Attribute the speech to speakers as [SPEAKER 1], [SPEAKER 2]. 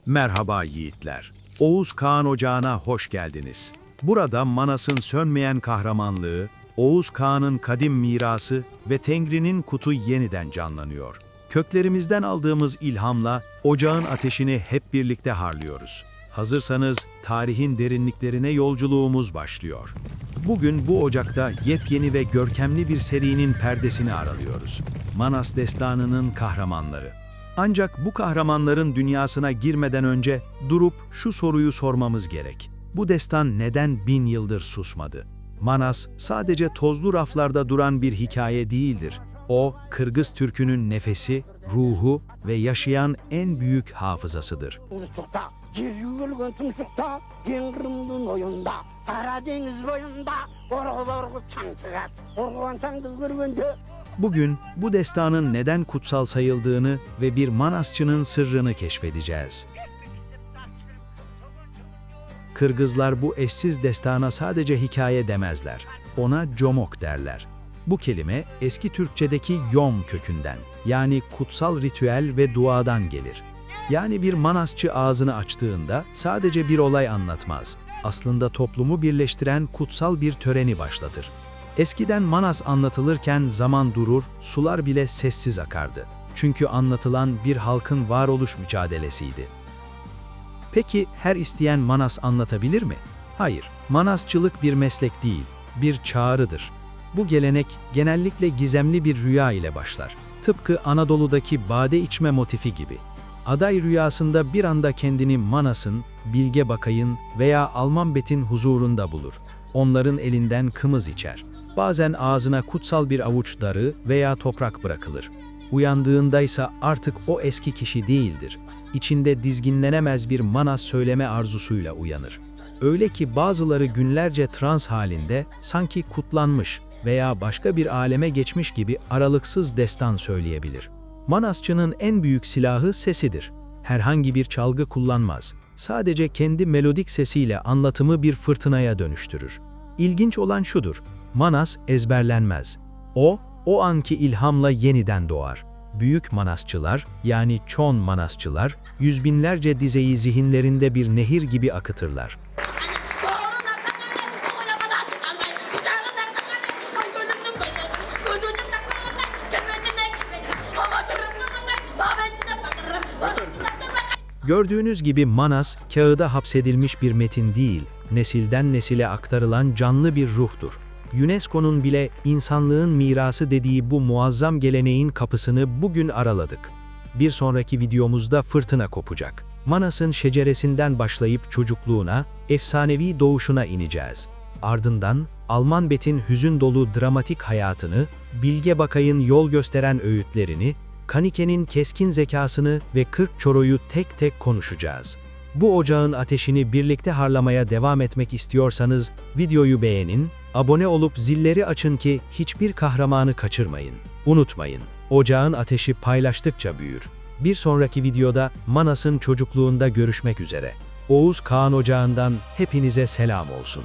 [SPEAKER 1] Merhaba yiğitler. Oğuz Kağan Ocağı'na hoş geldiniz. Burada Manas'ın sönmeyen kahramanlığı, Oğuz Kağan'ın kadim mirası ve Tengri'nin kutu yeniden canlanıyor. Köklerimizden aldığımız ilhamla ocağın ateşini hep birlikte harlıyoruz. Hazırsanız tarihin derinliklerine yolculuğumuz başlıyor. Bugün bu ocakta yepyeni ve görkemli bir serinin perdesini aralıyoruz. Manas Destanı'nın kahramanları. Ancak bu kahramanların dünyasına girmeden önce durup şu soruyu sormamız gerek. Bu destan neden 1000 yıldır susmadı? Manas sadece tozlu raflarda duran bir hikaye değildir. O, Kırgız Türk'ünün nefesi, ruhu ve yaşayan en büyük hafızasıdır.
[SPEAKER 2] Uçukta, yüzülgün tumşukta, Kengrim'din oyunda, Karadeniz boyunda, orgu çankıgat, orguvan çankız görgünde.
[SPEAKER 1] Bugün bu destanın neden kutsal sayıldığını ve bir Manasçının sırrını keşfedeceğiz. Kırgızlar bu eşsiz destana sadece hikaye demezler. Ona Jomok derler. Bu kelime eski Türkçedeki yom kökünden, yani kutsal ritüel ve duadan gelir. Yani bir Manasçı ağzını açtığında sadece bir olay anlatmaz. Aslında toplumu birleştiren kutsal bir töreni başlatır. Eskiden Manas anlatılırken zaman durur, sular bile sessiz akardı. Çünkü anlatılan bir halkın varoluş mücadelesiydi. Peki her isteyen Manas anlatabilir mi? Hayır, Manasçılık bir meslek değil, bir çağrıdır. Bu gelenek genellikle gizemli bir rüya ile başlar. Tıpkı Anadolu'daki bade içme motifi gibi. Aday rüyasında bir anda kendini Manas'ın, Bilge Bakay'ın veya Almanbet'in huzurunda bulur. Onların elinden kımız içer. Bazen ağzına kutsal bir avuç darı veya toprak bırakılır. Uyandığındaysa artık o eski kişi değildir. İçinde dizginlenemez bir Manas söyleme arzusuyla uyanır. Öyle ki bazıları günlerce trans halinde sanki kutlanmış veya başka bir aleme geçmiş gibi aralıksız destan söyleyebilir. Manasçının en büyük silahı sesidir. Herhangi bir çalgı kullanmaz. Sadece kendi melodik sesiyle anlatımı bir fırtınaya dönüştürür. İlginç olan şudur. Manas ezberlenmez. O anki ilhamla yeniden doğar. Büyük Manasçılar, yani Çon Manasçılar, yüz binlerce dizeyi zihinlerinde bir nehir gibi akıtırlar. Gördüğünüz gibi Manas, kağıda hapsedilmiş bir metin değil, nesilden nesile aktarılan canlı bir ruhtur. UNESCO'nun bile insanlığın mirası dediği bu muazzam geleneğin kapısını bugün araladık. Bir sonraki videomuzda fırtına kopacak. Manas'ın şeceresinden başlayıp çocukluğuna, efsanevi doğuşuna ineceğiz. Ardından Almanbet'in hüzün dolu dramatik hayatını, Bilge Bakay'ın yol gösteren öğütlerini, Kanike'nin keskin zekasını ve 40 Çoro'yu tek tek konuşacağız. Bu ocağın ateşini birlikte harlamaya devam etmek istiyorsanız videoyu beğenin, abone olup zilleri açın ki hiçbir kahramanı kaçırmayın. Unutmayın, ocağın ateşi paylaştıkça büyür. Bir sonraki videoda Manas'ın çocukluğunda görüşmek üzere. Oğuz Kağan Ocağı'ndan hepinize selam olsun.